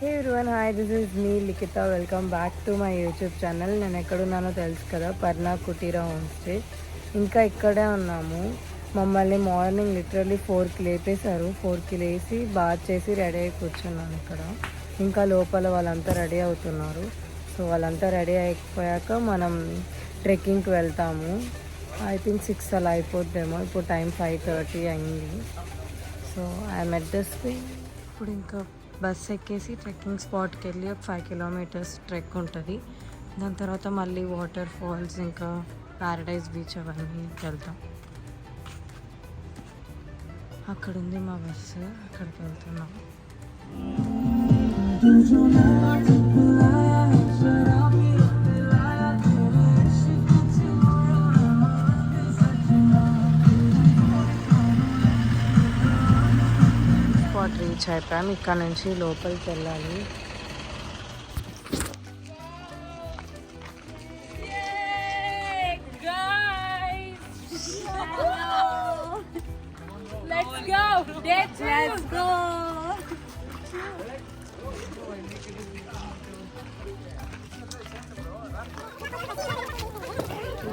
Hey everyone, hi, this is me Likita. Welcome back to my YouTube channel. నేను ఎక్కడున్నానో తెలుసు కదా, పర్నా కుటీరా home stay. ఇంకా ఇక్కడే ఉన్నాము. మమ్మల్ని మార్నింగ్ లిటరల్లీ 4కి లేపేశారు. 4కి లేచి బాత్ చేసి రెడీ అయి కూర్చున్నాను ఇక్కడ. ఇంకా లోపల వాళ్ళంతా రెడీ అవుతున్నారు. సో వాళ్ళంతా రెడీ అయిపోయాక మనం ట్రెక్కింగ్కి వెళ్తాము. ఐ థింక్ 6 అలా అయిపోద్దేమో. ఇప్పుడు టైం 5:30 అయింది. So I'm at this way. ఇప్పుడు ఇంకా బస్ ఎక్కేసి ట్రెక్కింగ్ స్పాట్కి వెళ్ళి ఒక 5 కిలోమీటర్స్ ట్రెక్ ఉంటుంది. దాని తర్వాత మళ్ళీ వాటర్ ఫాల్స్ ఇంకా ప్యారడైజ్ బీచ్ అవన్నీ వెళ్తాం. అక్కడ ఉంది మా బస్సు, అక్కడికి వెళ్తున్నాం. స్పాట్ రీచ్ అయిపోయాం. ఇక్కడ నుంచి లోపలికి వెళ్ళాలి.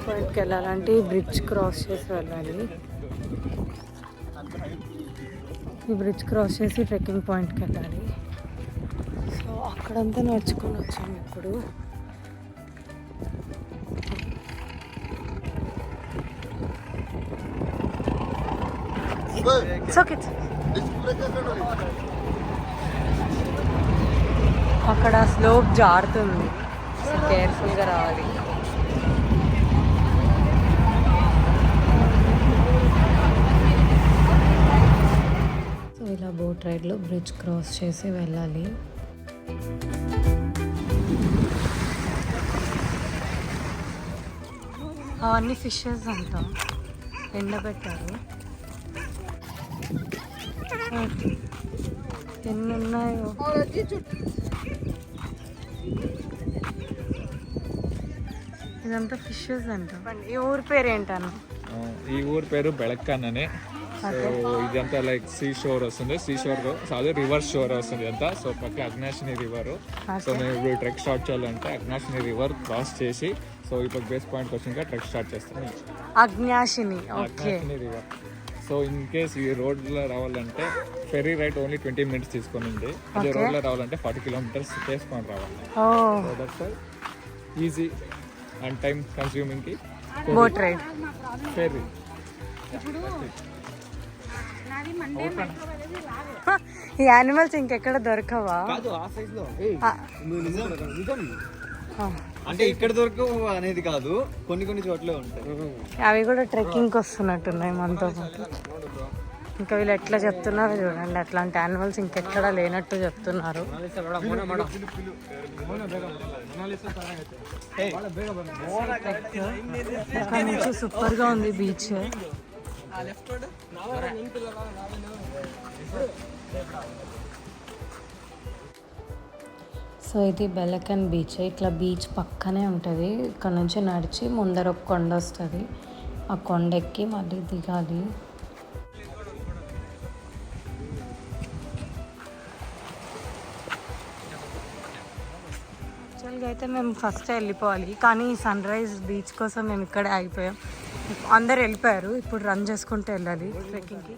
పాయింట్కి వెళ్ళాలంటే ఈ బ్రిడ్జ్ క్రాస్ చేసి వెళ్ళాలి. ఈ బ్రిడ్జ్ క్రాస్ చేసి ట్రెక్కింగ్ పాయింట్కి వెళ్ళాలి. సో అక్కడంతా నడుచుకొని వచ్చాము ఇప్పుడు. అక్కడ స్లోప్ జారుతుంది, కేర్ఫుల్గా రావాలి. సో ఇలా బోట్ రైడ్లో బ్రిడ్జ్ క్రాస్ చేసి వెళ్ళాలి. అవన్నీ ఫిషెస్ అంతా ఎండబెట్టారు. ఎన్ని ఉన్నాయో. ఇదంతా ఫిషెస్ అంట. ఈ ఊరి పేరు ఏంటన్నా? ఈ ఊరి పేరు బెళక్కన్ అని. సో ఇదంతా లైక్ సీ షోర్ వస్తుంది. సీ షోర్ అదే రివర్ షోర్ వస్తుంది అంతా. సో పక్క అగ్నాశిని రివర్. సో మేము ఇప్పుడు ట్రెక్ స్టార్ట్ చేయాలంటే అగ్నాశిని రివర్ క్రాస్ చేసి సో ఇప్పుడు బేస్ పాయింట్ వచ్చినాక ట్రెక్ స్టార్ట్ చేస్తాం. అగ్నాశిని రివర్. సో ఇన్ కేస్ ఈ రోడ్లో రావాలంటే ఫెర్రీ రైడ్ ఓన్లీ 20 minutes తీసుకొని ఉంది. అదే రోడ్లో రావాలంటే 40 kilometers చేసుకొని రావాలి. So that's easy and time consuming కి బోట్ రైడ్ ఫెర్రీ. ఈ యానిమల్స్ ఇంకెక్కడ దొరకవా? అంటే ఇక్కడ దొరకవు అనేది కాదు, కొన్ని చోట్లే ఉంటాయి. అవి కూడా ట్రెక్కింగ్కి వస్తున్నట్టున్నాయి మనతో పాటు. ఇంకా వీళ్ళు ఎట్లా చెప్తున్నారు చూడండి, అట్లాంటి యానిమల్స్ ఇంకెక్కడ లేనట్టు చెప్తున్నారు. ఇక్కడ నుంచి సూపర్గా ఉంది బీచ్. సో ఇది బెలకన్ బీచ్. ఇట్లా బీచ్ పక్కనే ఉంటుంది. ఇక్కడ నుంచి నడిచి ముందర ఒక కొండ వస్తుంది. ఆ కొండ ఎక్కి మళ్ళీ దిగాలి. యాక్చువల్గా అయితే మేము ఫస్ట్ వెళ్ళిపోవాలి, కానీ సన్ రైజ్ బీచ్ కోసం మేము ఇక్కడే ఆగిపోయాం. అందరు వెళ్ళిపోయారు. ఇప్పుడు రన్ చేసుకుంటూ వెళ్ళాలి ట్రెక్కింగ్కి.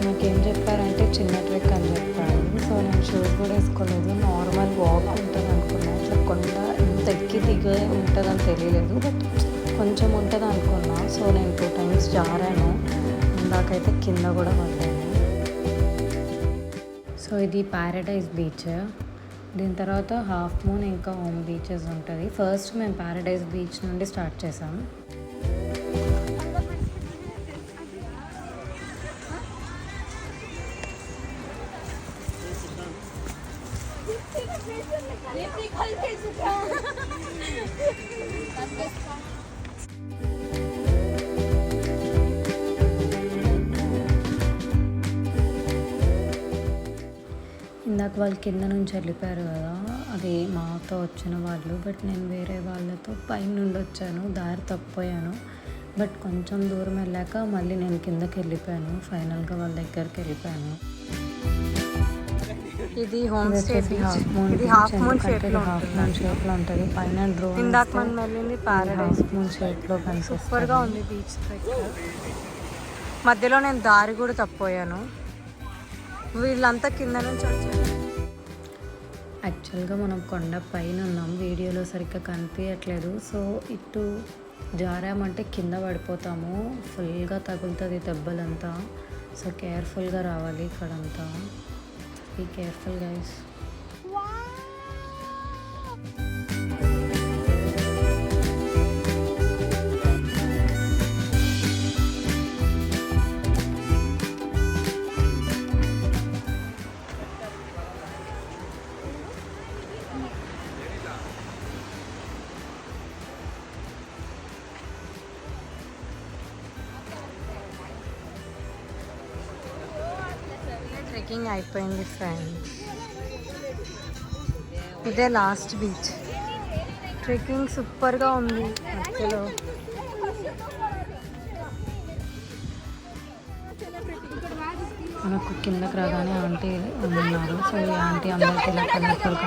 నాకేం చెప్పారంటే చిన్న ట్రెక్ అని చెప్పారు. సో నేను షూస్ కూడా వేసుకోలేదు. నార్మల్ వాక్ ఉంటుంది అనుకున్నాను. ఇట్లా కొండ ఇంత ఎక్కి దిగే ఉంటుందని తెలియలేదు, బట్ కొంచెం ఉంటుంది అనుకున్నా. సో నేను 2 times జారాను. ఇందాకైతే కింద కూడా పడ్డాను. సో ఇది ప్యారడైజ్ బీచ్. దీని తర్వాత హాఫ్ మూన్ ఇంకా హోమ్ బీచెస్ ఉంటుంది. ఫస్ట్ మేము ప్యారడైజ్ బీచ్ నుండి స్టార్ట్ చేసాం. ఇందాక వాళ్ళు కింద నుంచి వెళ్ళిపోయారు కదా, అది మాతో వచ్చిన వాళ్ళు. బట్ నేను వేరే వాళ్ళతో పైన నుండి వచ్చాను, దారి తప్పిపోయాను. బట్ కొంచెం దూరం వెళ్ళాక మళ్ళీ నేను కిందకి వెళ్ళిపోయాను. ఫైనల్గా వాళ్ళ దగ్గరికి వెళ్ళిపోయాను. ఇది హోమ్ స్టే హాఫ్ మూన్ షేప్లో ఉంటుంది. పైన డ్రోన్ ఇందాక మనం వెళ్ళింది ప్యారడైజ్ మూన్ షేప్లో కనిపిస్తుంది. సూపర్గా ఉంది బీచ్ దగ్గర. మధ్యలో నేను దారి కూడా తప్పిపోయాను. వీళ్ళంతా కింద నుంచి వచ్చారు. యాక్చువల్గా మనం కొండ పైన ఉన్నాం, వీడియోలో సరిగ్గా కనిపించట్లేదు. సో ఇటు జారామంటే కింద పడిపోతాము, ఫుల్గా తగులుతుంది దెబ్బలంతా. సో కేర్ఫుల్గా రావాలి ఇక్కడంతా. Be careful guys. ట్రెక్కింగ్ అయిపోయింది ఫ్రెండ్స్. ఇదే లాస్ట్ బీచ్. ట్రెక్కింగ్ సూపర్గా ఉంది. మధ్యలో మనకు కిందకి రాగానే ఆంటీ ఉన్నారు. సో ఈ ఆంటీ అందరికీ ఇలా కలర్ఫుల్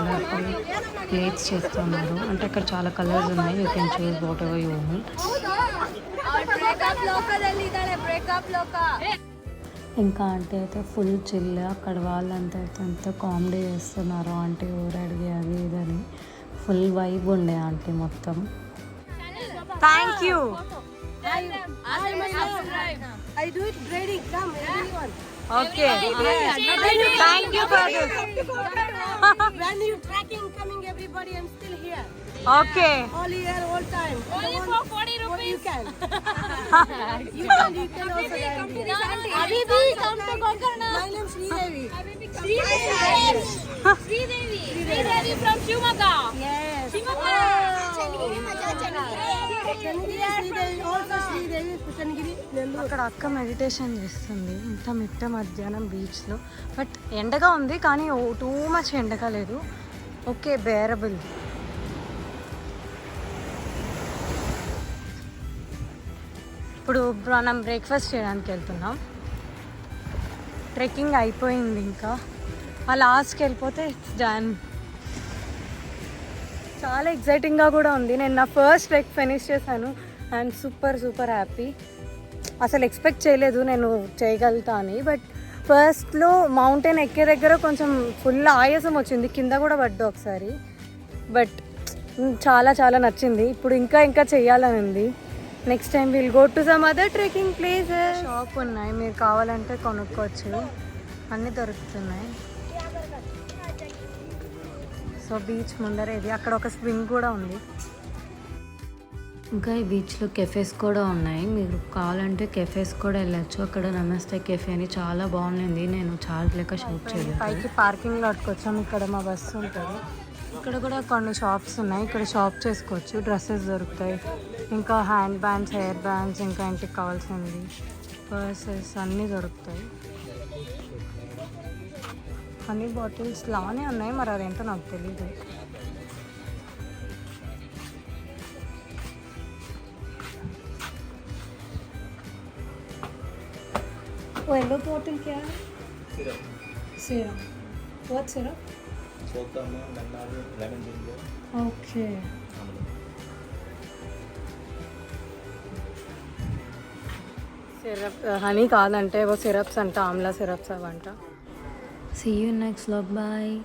ప్లేట్స్ చేస్తున్నారు. అంటే ఇక్కడ చాలా కలర్స్ ఉన్నాయి. You can choose what ever you want. ఇంకా ఆంటీ అయితే ఫుల్ చిల్. అక్కడ వాళ్ళంతా అయితే ఎంత కామెడీ చేస్తున్నారు. ఆంటీ ఊరు అడిగి అది ఇదని ఫుల్ వైబ్ ఉండే ఆంటీ మొత్తం. Thank you. Okay. Thank you for this. When you tracking coming everybody, I'm still here. Okay. All year, all time. Only for 40 rupees. You can. you can also come to this auntie. Habibi, come to Gokarna. My name is Sridevi. Sridevi from Shivamogga. Yes. Shivamogga. Chanigiri, Sridevi, also Sridevi, Chanigiri, Nellore. అక్కడ అక్క meditation చేస్తుంది ఇంత మిట్ట మధ్యాహ్నం బీచ్లో. But ఎండగా ఉంది కానీ టూ మచ్ ఎండగా లేదు. Okay, bearable. ఇప్పుడు మనం బ్రేక్ఫాస్ట్ చేయడానికి వెళ్తున్నాం. ట్రెక్కింగ్ అయిపోయింది. ఇంకా ఆ లాస్ట్కి వెళ్ళిపోతే జాన్. చాలా ఎక్సైటింగ్గా కూడా ఉంది. నేను నా ఫస్ట్ ట్రెక్ ఫినిష్ చేశాను అండ్ సూపర్ హ్యాపీ. అసలు ఎక్స్పెక్ట్ చేయలేదు నేను చేయగలుగుతా అని. బట్ ఫస్ట్లో మౌంటైన్ ఎక్కే దగ్గర కొంచెం ఫుల్ ఆయాసం వచ్చింది, కింద కూడా పడ్డా ఒకసారి. బట్ చాలా నచ్చింది. ఇప్పుడు ఇంకా చెయ్యాలని ఉంది. Next time will go to some other trekking place. Shop ఉన్నాయి, మీరు కావాలంటే కొనుక్కోవచ్చు, అన్నీ దొరుకుతున్నాయి. సో బీచ్ ముందర ఇది. అక్కడ ఒక స్వింగ్ కూడా ఉంది. ఇంకా ఈ బీచ్లో కెఫేస్ కూడా ఉన్నాయి, మీరు కావాలంటే కెఫేస్ కూడా వెళ్ళచ్చు. అక్కడ నమస్తే కెఫే అని చాలా బాగుంది. నేను చార్జ్ లెక్క షూట్ చేయలేదు. పైకి పార్కింగ్ లాట్కి వచ్చాము. ఇక్కడ మా బస్సు ఉంటుంది. ఇక్కడ కూడా కొన్ని షాప్స్ ఉన్నాయి. ఇక్కడ షాప్ చేసుకోవచ్చు. డ్రెస్సెస్ దొరుకుతాయి, ఇంకా హ్యాండ్ బ్యాండ్స్, హెయిర్ బ్యాండ్స్, ఇంకా ఇంటికి కావాల్సింది పర్సెస్ అన్నీ దొరుకుతాయి. హనీ బాటిల్స్ లానే ఉన్నాయి, మరి అదేంటో నాకు తెలీదు. वो येलो बॉटल क्या है? Syrup. What syrup? Okay. Syrup honey కాదంటే ఏవో సిరప్స్ అంట, ఆమ్లా సిరప్స్ అవంట. See you next vlog. Bye.